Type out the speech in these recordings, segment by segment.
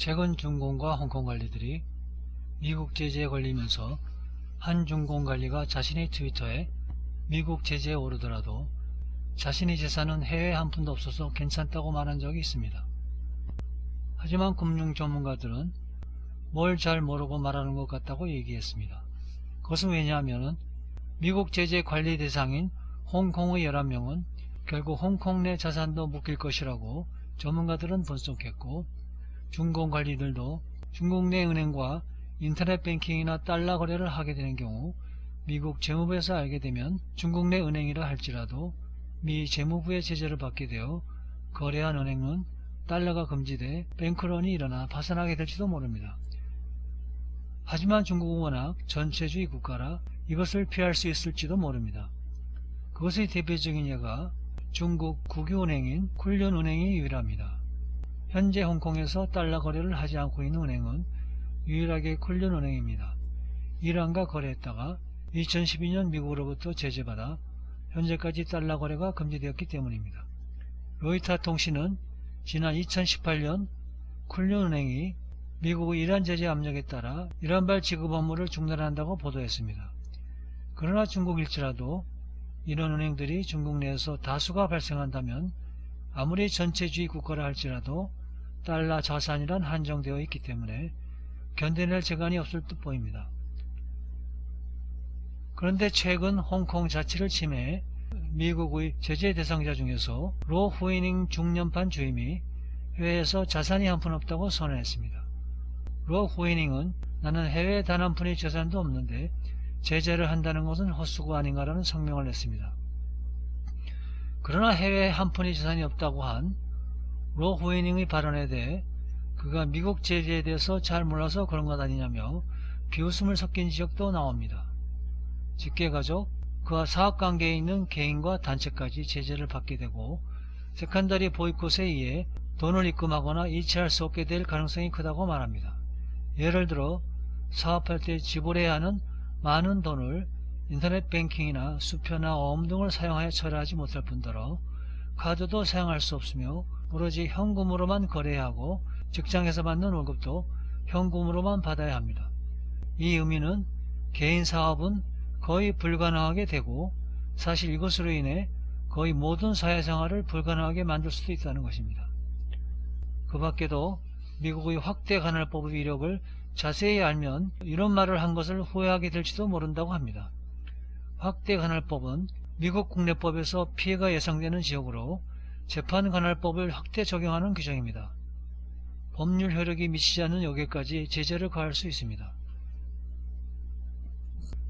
최근 중공과 홍콩 관리들이 미국 제재에 걸리면서 한 중공 관리가 자신의 트위터에 미국 제재에 오르더라도 자신의 재산은 해외에 한 푼도 없어서 괜찮다고 말한 적이 있습니다. 하지만 금융 전문가들은 뭘 잘 모르고 말하는 것 같다고 얘기했습니다. 그것은 왜냐하면 미국 제재 관리 대상인 홍콩의 11명은 결국 홍콩 내 자산도 묶일 것이라고 전문가들은 분석했고, 중공 관리들도 중국 내 은행과 인터넷 뱅킹이나 달러 거래를 하게 되는 경우 미국 재무부에서 알게 되면 중국 내 은행이라 할지라도 미 재무부의 제재를 받게 되어 거래한 은행은 달러가 금지돼 뱅크런이 일어나 파산하게 될지도 모릅니다. 하지만 중국은 워낙 전체주의 국가라 이것을 피할 수 있을지도 모릅니다. 그것의 대표적인 예가 중국 국유은행인 쿤륜은행이 유일합니다. 현재 홍콩에서 달러 거래를 하지 않고 있는 은행은 유일하게 쿤륜은행입니다. 이란과 거래했다가 2012년 미국으로부터 제재받아 현재까지 달러 거래가 금지되었기 때문입니다. 로이터 통신은 지난 2018년 쿤륜은행이 미국의 이란 제재 압력에 따라 이란발 지급 업무를 중단한다고 보도했습니다. 그러나 중국일지라도 이런 은행들이 중국 내에서 다수가 발생한다면 아무리 전체주의 국가라 할지라도 달러 자산이란 한정되어 있기 때문에 견뎌낼 재간이 없을 듯 보입니다. 그런데 최근 홍콩 자치를 침해해 미국의 제재 대상자 중에서 로 후이닝 중년판 주임이 해외에서 자산이 한 푼 없다고 선언했습니다. 로 후이닝은 나는 해외에 단 한 푼의 재산도 없는데 제재를 한다는 것은 헛수고 아닌가라는 성명을 냈습니다. 그러나 해외에 한 푼의 재산이 없다고 한 로 후이닝의 발언에 대해 그가 미국 제재에 대해서 잘 몰라서 그런 것 아니냐며 비웃음을 섞인 지적도 나옵니다. 직계가족, 그와 사업관계에 있는 개인과 단체까지 제재를 받게 되고 세컨더리 보이콧에 의해 돈을 입금하거나 이체할 수 없게 될 가능성이 크다고 말합니다. 예를 들어 사업할 때 지불해야 하는 많은 돈을 인터넷 뱅킹이나 수표나 어음 등을 사용하여 처리하지 못할 뿐더러 카드도 사용할 수 없으며 오로지 현금으로만 거래해야 하고 직장에서 받는 월급도 현금으로만 받아야 합니다. 이 의미는 개인 사업은 거의 불가능하게 되고 사실 이것으로 인해 거의 모든 사회생활을 불가능하게 만들 수도 있다는 것입니다. 그 밖에도 미국의 확대 간헐법의 위력을 자세히 알면 이런 말을 한 것을 후회하게 될지도 모른다고 합니다. 확대 간헐법은 미국 국내법에서 피해가 예상되는 지역으로 재판 간헐법을 확대 적용하는 규정입니다. 법률 효력이 미치지 않는 여기까지 제재를 가할 수 있습니다.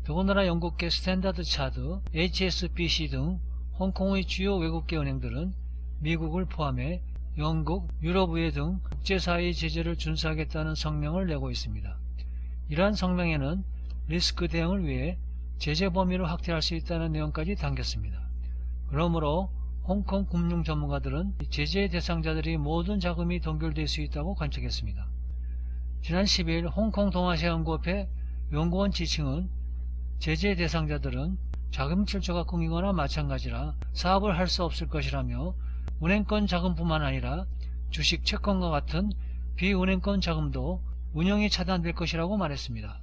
더군다나 영국계 스탠다드 차드, HSBC 등 홍콩의 주요 외국계 은행들은 미국을 포함해 영국, 유럽의회 등 국제사회의 제재를 준수하겠다는 성명을 내고 있습니다. 이러한 성명에는 리스크 대응을 위해 제재 범위를 확대할 수 있다는 내용까지 담겼습니다. 그러므로 홍콩 금융 전문가들은 제재 대상자들이 모든 자금이 동결될 수 있다고 관측했습니다. 지난 10일 홍콩 동아시아연구협회 연구원 지칭은 제재 대상자들은 자금 출처가 끊기거나 마찬가지라 사업을 할 수 없을 것이라며 은행권 자금뿐만 아니라 주식 채권과 같은 비은행권 자금도 운영이 차단될 것이라고 말했습니다.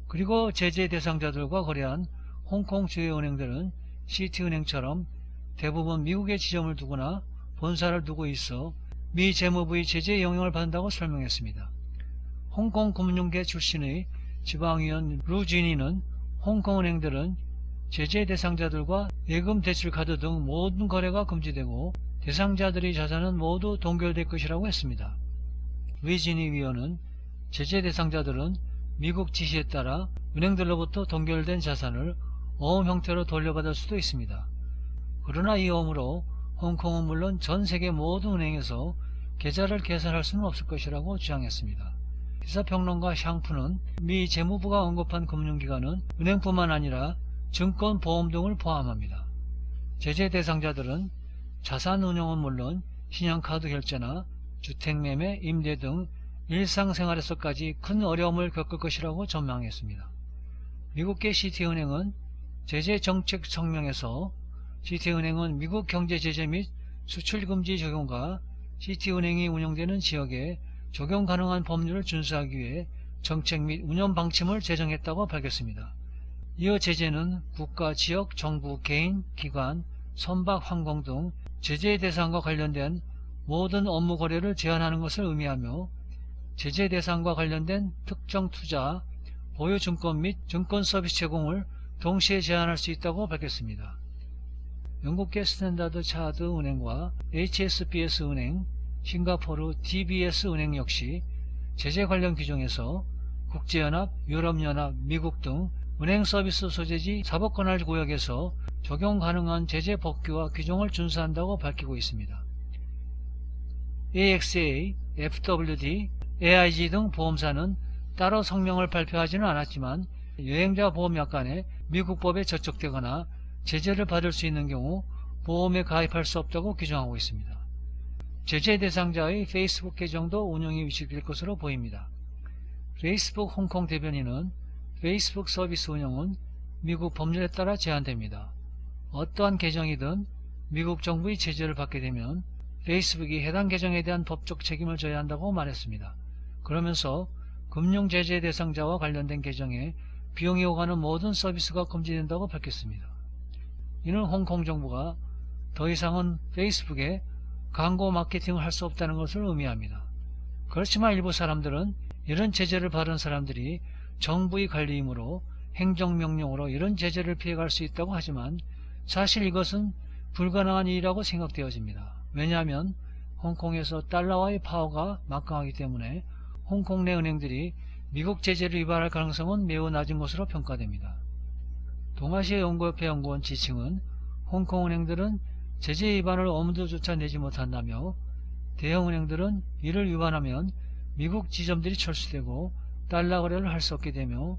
그리고 제재 대상자들과 거래한 홍콩 주요 은행들은 시티은행처럼 대부분 미국에 지점을 두거나 본사를 두고 있어 미 재무부의 제재 영향을 받는다고 설명했습니다. 홍콩 금융계 출신의 지방위원 루지니는 홍콩 은행들은 제재 대상자들과 예금 대출 카드 등 모든 거래가 금지되고 대상자들의 자산은 모두 동결될 것이라고 했습니다. 루지니 위원은 제재 대상자들은 미국 지시에 따라 은행들로부터 동결된 자산을 어음 형태로 돌려받을 수도 있습니다. 그러나 이 어음으로 홍콩은 물론 전 세계 모든 은행에서 계좌를 개설할 수는 없을 것이라고 주장했습니다. 시사평론가 샹푸는 미 재무부가 언급한 금융기관은 은행뿐만 아니라 증권, 보험 등을 포함합니다. 제재 대상자들은 자산 운용은 물론 신용카드 결제나 주택매매, 임대 등 일상생활에서까지 큰 어려움을 겪을 것이라고 전망했습니다. 미국계 시티은행은 제재 정책 성명에서 시티은행은 미국 경제 제재 및 수출 금지 적용과 시티은행이 운영되는 지역에 적용 가능한 법률을 준수하기 위해 정책 및 운영 방침을 제정했다고 밝혔습니다. 이어 제재는 국가, 지역, 정부, 개인, 기관, 선박, 항공 등 제재 대상과 관련된 모든 업무 거래를 제한하는 것을 의미하며 제재 대상과 관련된 특정 투자, 보유 증권 및 증권 서비스 제공을 동시에 제한할 수 있다고 밝혔습니다. 영국계 스탠다드 차드 은행과 HSBS 은행, 싱가포르 DBS 은행 역시 제재 관련 규정에서 국제연합, 유럽연합, 미국 등 은행 서비스 소재지 사법관할 구역에서 적용 가능한 제재 법규와 규정을 준수한다고 밝히고 있습니다. AXA, FWD, AIG 등 보험사는 따로 성명을 발표하지는 않았지만 여행자 보험약관에 미국 법에 저촉되거나 제재를 받을 수 있는 경우 보험에 가입할 수 없다고 규정하고 있습니다. 제재 대상자의 페이스북 계정도 운영이 위축될 것으로 보입니다. 페이스북 홍콩 대변인은 페이스북 서비스 운영은 미국 법률에 따라 제한됩니다. 어떠한 계정이든 미국 정부의 제재를 받게 되면 페이스북이 해당 계정에 대한 법적 책임을 져야 한다고 말했습니다. 그러면서 금융 제재 대상자와 관련된 계정에 비용이 오가는 모든 서비스가 금지된다고 밝혔습니다. 이는 홍콩 정부가 더 이상은 페이스북에 광고 마케팅을 할 수 없다는 것을 의미합니다. 그렇지만 일부 사람들은 이런 제재를 받은 사람들이 정부의 관리이므로 행정명령으로 이런 제재를 피해갈 수 있다고 하지만 사실 이것은 불가능한 일이라고 생각되어집니다. 왜냐하면 홍콩에서 달러와의 파워가 막강하기 때문에 홍콩 내 은행들이 미국 제재를 위반할 가능성은 매우 낮은 것으로 평가됩니다. 동아시아 연구협회 연구원 지칭은 홍콩 은행들은 제재 위반을 엄두조차 내지 못한다며 대형 은행들은 이를 위반하면 미국 지점들이 철수되고 달러 거래를 할 수 없게 되며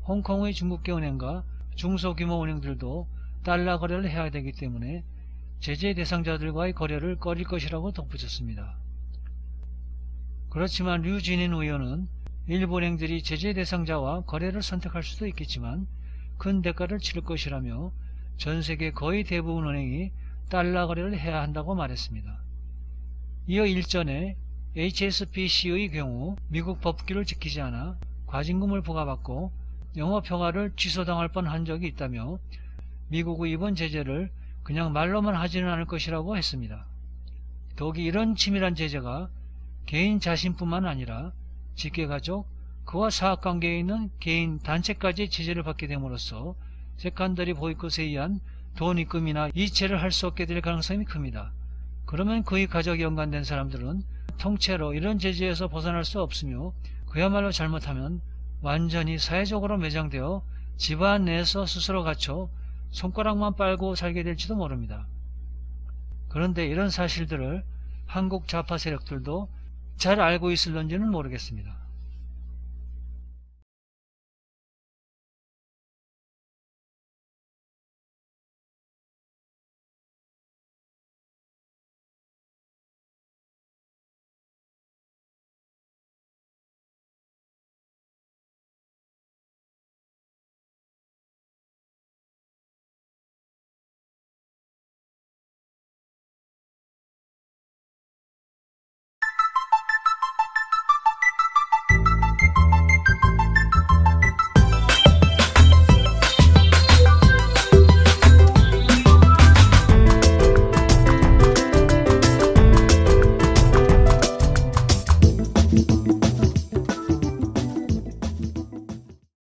홍콩의 중국계 은행과 중소규모 은행들도 달러 거래를 해야 되기 때문에 제재 대상자들과의 거래를 꺼릴 것이라고 덧붙였습니다. 그렇지만 류진인 의원은 일부 은행들이 제재 대상자와 거래를 선택할 수도 있겠지만 큰 대가를 치를 것이라며 전세계 거의 대부분 은행이 달러 거래를 해야 한다고 말했습니다. 이어 일전에 HSBC의 경우 미국 법규를 지키지 않아 과징금을 부과받고 영업허가를 취소당할 뻔한 적이 있다며 미국의 이번 제재를 그냥 말로만 하지는 않을 것이라고 했습니다. 더욱이 이런 치밀한 제재가 개인 자신뿐만 아니라 직계가족, 그와 사학관계에 있는 개인 단체까지 제재를 받게 됨으로써 세컨더리 보이콧에 의한 돈 입금이나 이체를 할 수 없게 될 가능성이 큽니다. 그러면 그의 가족이 연관된 사람들은 통째로 이런 제재에서 벗어날 수 없으며 그야말로 잘못하면 완전히 사회적으로 매장되어 집안 내에서 스스로 갇혀 손가락만 빨고 살게 될지도 모릅니다. 그런데 이런 사실들을 한국 좌파 세력들도 잘 알고 있을런지는 모르겠습니다.